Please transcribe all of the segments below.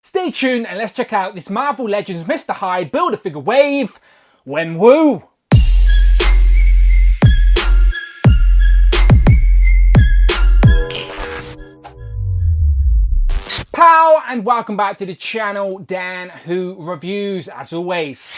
Stay tuned and let's check out this Marvel Legends Mr. Hyde Build-A-Figure wave, Wenwu. Pow and welcome back to the channel, Dan Who Reviews. As always,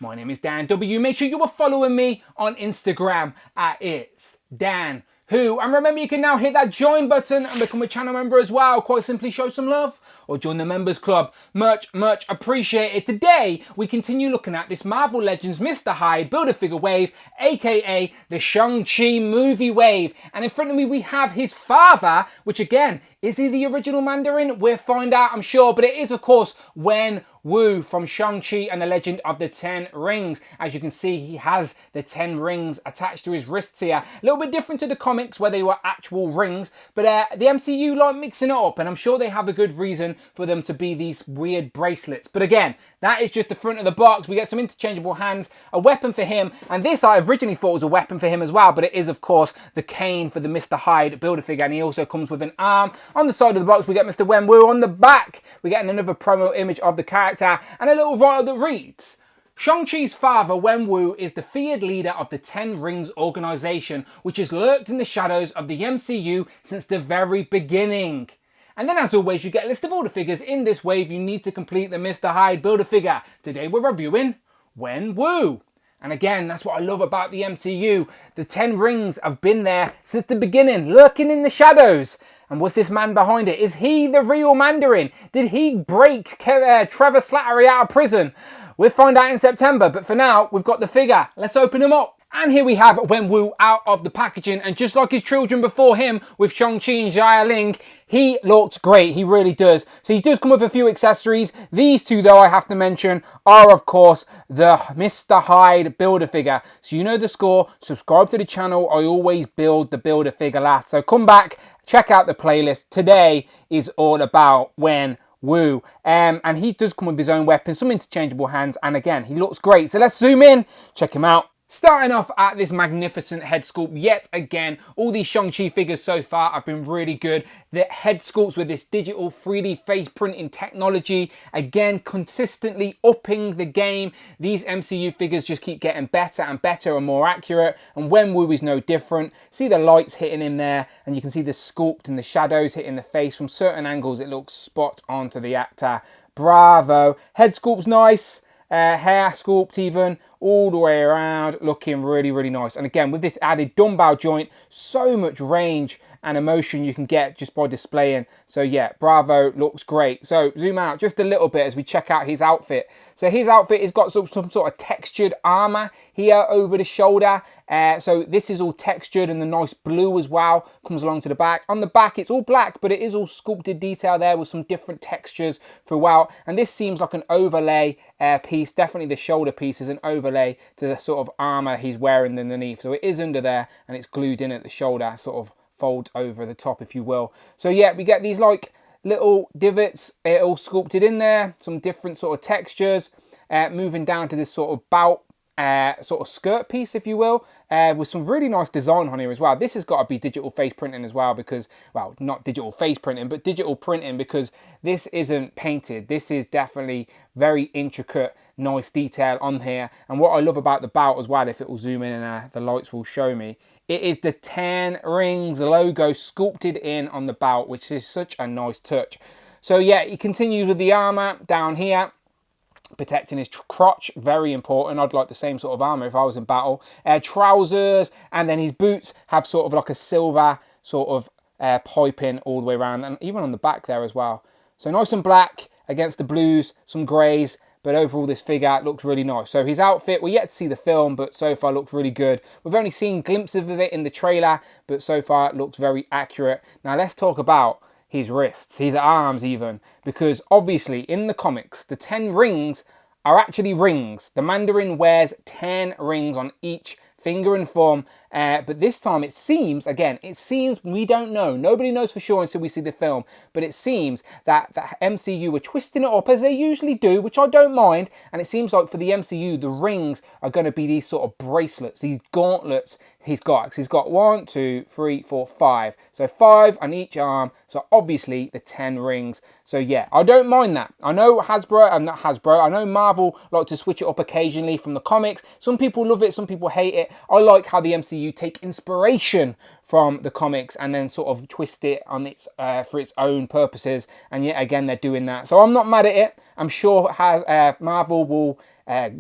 my name is Dan W. Make sure you are following me on Instagram at It's Dan Who. And remember, you can now hit that join button and become a channel member as well. Quite simply show some love or join the members club. Much appreciated. Today, we continue looking at this Marvel Legends Mr. Hyde Build-A-Figure wave, aka the Shang-Chi movie wave. And in front of me, we have his father, which again, is he the original Mandarin? We'll find out, I'm sure. But it is, of course, Wenwu from Shang-Chi and the Legend of the Ten Rings. As you can see, he has the 10 rings attached to his wrists here. A little bit different to the comics where they were actual rings. But the MCU like mixing it up. And I'm sure they have a good reason for them to be these weird bracelets. But again, that is just the front of the box. We get some interchangeable hands, a weapon for him. And this I originally thought was a weapon for him as well. But it is, of course, the cane for the Mr. Hyde Build-A-Figure. And he also comes with an arm. On the side of the box, we get Mr. Wenwu. On the back, we get another promo image of the character and a little write that reads, Shang-Chi's father, Wenwu, is the feared leader of the Ten Rings organization, which has lurked in the shadows of the MCU since the very beginning. And then, as always, you get a list of all the figures in this wave you need to complete the Mr. Hyde Build-A-Figure. Today, we're reviewing Wenwu. And again, that's what I love about the MCU. The 10 rings have been there since the beginning, lurking in the shadows. And what's this man behind it? Is he the real Mandarin? Did he break Trevor Slattery out of prison? We'll find out in September, but for now, we've got the figure. Let's open him up. And here we have Wenwu out of the packaging, and just like his children before him with Shang-Chi and Jia Ling, he looks great, he really does. So he does come with a few accessories. These two, though, I have to mention, are of course the Mr. Hyde Build-A-Figure. So you know the score, subscribe to the channel, I always build the Build-A-Figure last. So come back, check out the playlist. Today is all about Wenwu. And he does come with his own weapon, some interchangeable hands, and again, he looks great. So let's zoom in, check him out. Starting off at this magnificent head sculpt yet again. All these Shang-Chi figures so far have been really good. The head sculpts with this digital 3D face printing technology, again, consistently upping the game. These MCU figures just keep getting better and better and more accurate, and Wenwu is no different. See the lights hitting him there, and you can see the sculpt and the shadows hitting the face. From certain angles, it looks spot on to the actor. Bravo. Head sculpt's nice. Hair sculpt even, all the way around, looking really nice. And again, with this added dumbbell joint, so much range and emotion you can get just by displaying. So yeah, bravo, looks great. So zoom out just a little bit as we check out his outfit. So his outfit has got some sort of textured armor here over the shoulder. So this is all textured, and the nice blue as well comes along to the back. On the back, it's all black, but it is all sculpted detail there with some different textures throughout. And this seems like an overlay piece. Definitely the shoulder piece is an overlay to the sort of armor he's wearing underneath. So it is under there and it's glued in at the shoulder, sort of folds over the top, if you will. So yeah, we get these like little divots all sculpted in there, some different sort of textures, moving down to this sort of bout sort of skirt piece, if you will, with some really nice design on here as well. This has got to be digital face printing as well, because, well, not digital face printing, but digital printing, because this isn't painted. This is definitely very intricate, nice detail on here. And what I love about the bout as well, if it will zoom in and the lights will show me, it is the 10 rings logo sculpted in on the bout, which is such a nice touch. So yeah, he continues with the armor down here, protecting his crotch, very important. I'd like the same sort of armor if I was in battle. Trousers, and then his boots have sort of like a silver sort of piping all the way around, and even on the back there as well. So nice and black against the blues, some greys, but overall this figure looks really nice. So his outfit, we're yet to see the film, but so far looks really good. We've only seen glimpses of it in the trailer, but so far it looks very accurate. Now let's talk about his wrists, his arms even, because obviously in the comics, the 10 rings are actually rings. The Mandarin wears 10 rings on each finger and thumb. But this time it seems, again, we don't know. Nobody knows for sure until we see the film. But it seems that the MCU were twisting it up as they usually do, which I don't mind. And it seems like for the MCU, the rings are going to be these sort of bracelets, these gauntlets he's got. Because he's got 1, 2, 3, 4, 5. So 5 on each arm. So obviously the 10 rings. So yeah, I don't mind that. I know I know Marvel like to switch it up occasionally from the comics. Some people love it, some people hate it. I like how the MCU take inspiration from the comics and then sort of twist it on its for its own purposes. And yet again, they're doing that. So I'm not mad at it. I'm sure Marvel will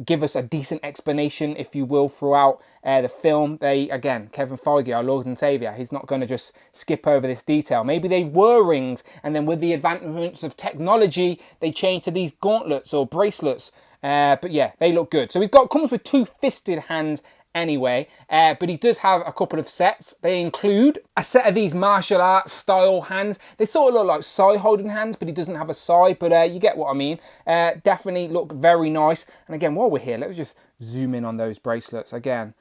give us a decent explanation, if you will, throughout the film. Kevin Feige, our Lord and Saviour, he's not going to just skip over this detail. Maybe they were rings, and then with the advancements of technology, they changed to these gauntlets or bracelets. But yeah, they look good. So comes with 2 fisted hands anyway, but he does have a couple of sets. They include a set of these martial arts style hands. They sort of look like sai holding hands, but he doesn't have a sai, but you get what I mean. Definitely look very nice. And again, while we're here, let's just zoom in on those bracelets. Again,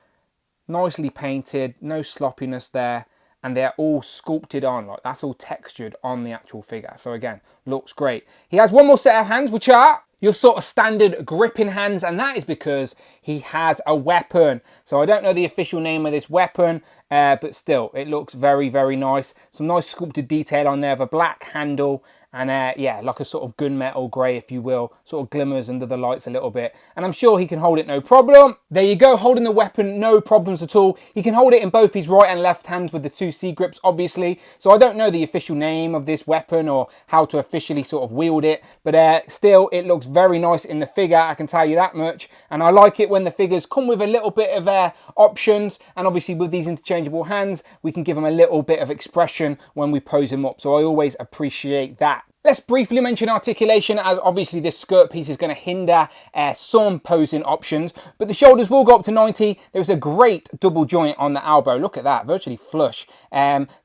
nicely painted, no sloppiness there, and they're all sculpted on, like that's all textured on the actual figure. So again, looks great. He has one more set of hands, which are your sort of standard gripping hands, and that is because he has a weapon. So I don't know the official name of this weapon, but still, it looks very, very nice. Some nice sculpted detail on there of a black handle, and yeah, like a sort of gunmetal grey, if you will, sort of glimmers under the lights a little bit. And I'm sure he can hold it no problem. There you go, holding the weapon, no problems at all. He can hold it in both his right and left hands with the 2 C grips, obviously. So I don't know the official name of this weapon or how to officially sort of wield it, but still, it looks very nice in the figure, I can tell you that much. And I like it when the figures come with a little bit of options, and obviously with these interchangeable hands, we can give them a little bit of expression when we pose them up. So I always appreciate that. Let's briefly mention articulation, as obviously this skirt piece is going to hinder some posing options, but the shoulders will go up to 90. There's a great double joint on the elbow. Look at that, virtually flush.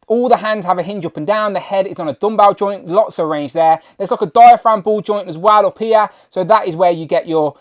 All the hands have a hinge up and down. The head is on a dumbbell joint, lots of range there. There's like a diaphragm ball joint as well up here. So that is where you get your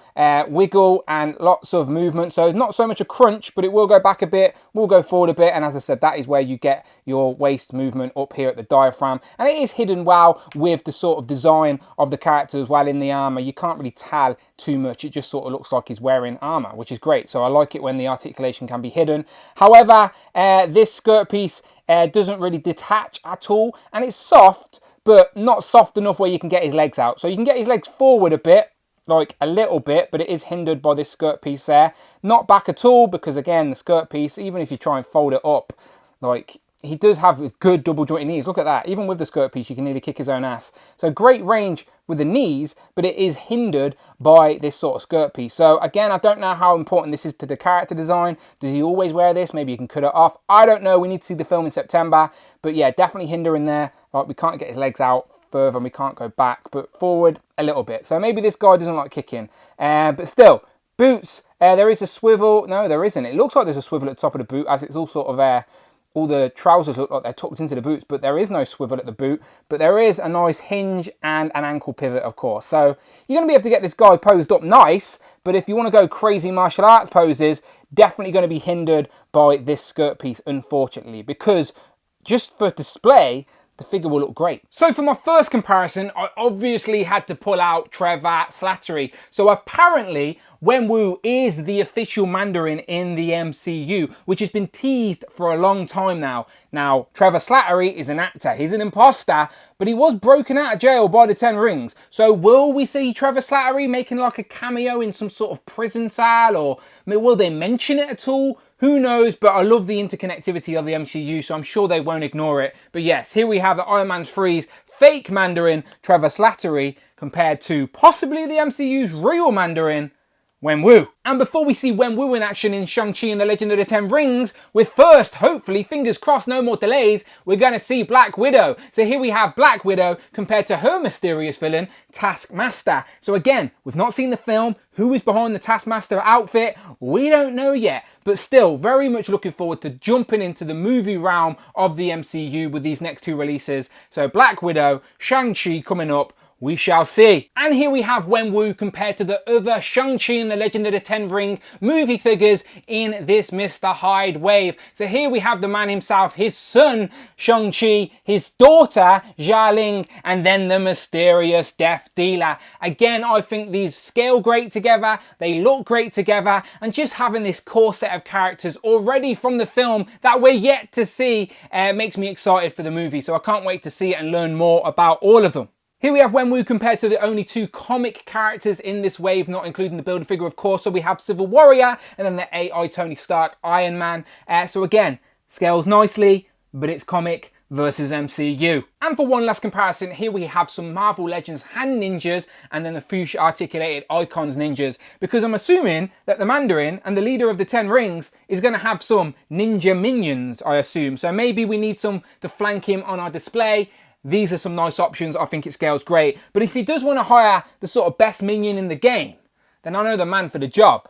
wiggle and lots of movement. So not so much a crunch, but it will go back a bit, will go forward a bit. And as I said, that is where you get your waist movement up here at the diaphragm. And it is hidden well with the sort of design of the character as well in the armor. You can't really tell too much. It just sort of looks like he's wearing armor, which is great. So I like it when the articulation can be hidden. However, this skirt piece doesn't really detach at all, and it's soft, but not soft enough where you can get his legs out. So you can get his legs forward a bit, like a little bit, but it is hindered by this skirt piece there. Not back at all, because again, the skirt piece, even if you try and fold it up, like, he does have good double jointed knees. Look at that. Even with the skirt piece, you can nearly kick his own ass. So great range with the knees, but it is hindered by this sort of skirt piece. So again, I don't know how important this is to the character design. Does he always wear this? Maybe you can cut it off. I don't know. We need to see the film in September. But yeah, definitely hindering there. Like, we can't get his legs out further and we can't go back, but forward a little bit. So maybe this guy doesn't like kicking. But still, boots, there is a swivel. No, there isn't. It looks like there's a swivel at the top of the boot, as it's all sort of all the trousers look like they're tucked into the boots, but there is no swivel at the boot. But there is a nice hinge and an ankle pivot, of course. So you're going to be able to get this guy posed up nice, but if you want to go crazy martial arts poses, definitely going to be hindered by this skirt piece, unfortunately, because just for display, the figure will look great. So for my first comparison, I obviously had to pull out Trevor Slattery. So apparently, Wenwu is the official Mandarin in the MCU, which has been teased for a long time now. Now, Trevor Slattery is an actor. He's an imposter, but he was broken out of jail by the 10 Rings. So will we see Trevor Slattery making like a cameo in some sort of prison cell, or will they mention it at all? Who knows, but I love the interconnectivity of the MCU, so I'm sure they won't ignore it. But yes, here we have the Iron Man 3's fake Mandarin, Trevor Slattery, compared to possibly the MCU's real Mandarin, Wenwu. And before we see Wenwu in action in Shang-Chi and the Legend of the Ten Rings, we're first, hopefully, fingers crossed, no more delays, we're going to see Black Widow. So here we have Black Widow compared to her mysterious villain, Taskmaster. So again, we've not seen the film. Who is behind the Taskmaster outfit? We don't know yet. But still, very much looking forward to jumping into the movie realm of the MCU with these next 2 releases. So Black Widow, Shang-Chi coming up. We shall see. And here we have Wenwu compared to the other Shang-Chi and the Legend of the Ten Ring movie figures in this Mr. Hyde wave. So here we have the man himself, his son Shang-Chi, his daughter Xialing, and then the mysterious Death Dealer. Again, I think these scale great together, they look great together, and just having this core set of characters already from the film that we're yet to see makes me excited for the movie. So I can't wait to see it and learn more about all of them. Here we have Wenwu compared to the only two comic characters in this wave, not including the Build-A-Figure, of course. So we have Civil Warrior and then the AI Tony Stark Iron Man. So again, scales nicely, but it's comic versus MCU. And for one last comparison, here we have some Marvel Legends hand ninjas and then the Fuchsia Articulated Icons ninjas, because I'm assuming that the Mandarin and the leader of the Ten Rings is going to have some ninja minions, I assume. So maybe we need some to flank him on our display. These are some nice options. I think it scales great. But if he does want to hire the sort of best minion in the game, then I know the man for the job.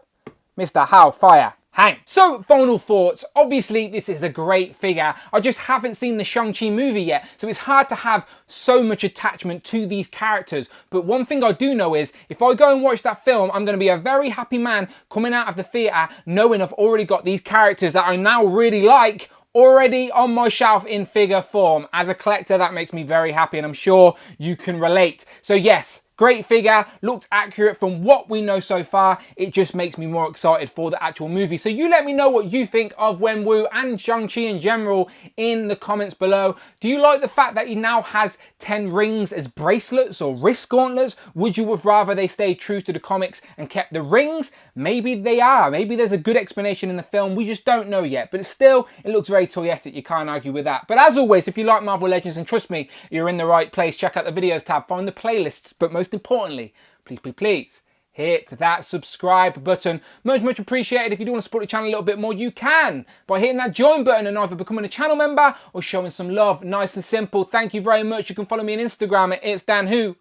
Mr. Hellfire Hank. So, final thoughts. Obviously, this is a great figure. I just haven't seen the Shang-Chi movie yet, so it's hard to have so much attachment to these characters. But one thing I do know is, if I go and watch that film, I'm going to be a very happy man coming out of the theatre knowing I've already got these characters that I now really like already on my shelf in figure form. As a collector, that makes me very happy, and I'm sure you can relate. So yes, great figure, looked accurate from what we know so far. It just makes me more excited for the actual movie. So you let me know what you think of Wenwu and Shang-Chi in general in the comments below. Do you like the fact that he now has 10 rings as bracelets or wrist gauntlets? Would you have rather they stayed true to the comics and kept the rings? Maybe they are. Maybe there's a good explanation in the film. We just don't know yet. But still, it looks very toyetic. You can't argue with that. But as always, if you like Marvel Legends, and trust me, you're in the right place. Check out the videos tab, find the playlists, but most importantly, please hit that subscribe button. Much appreciated. If you do want to support the channel a little bit more, you can by hitting that join button and either becoming a channel member or showing some love. Nice and simple. Thank you very much. You can follow me on Instagram at It's Dan Who,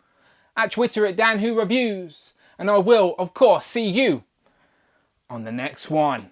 at Twitter at Dan Who Reviews, and I will, of course, see you on the next one.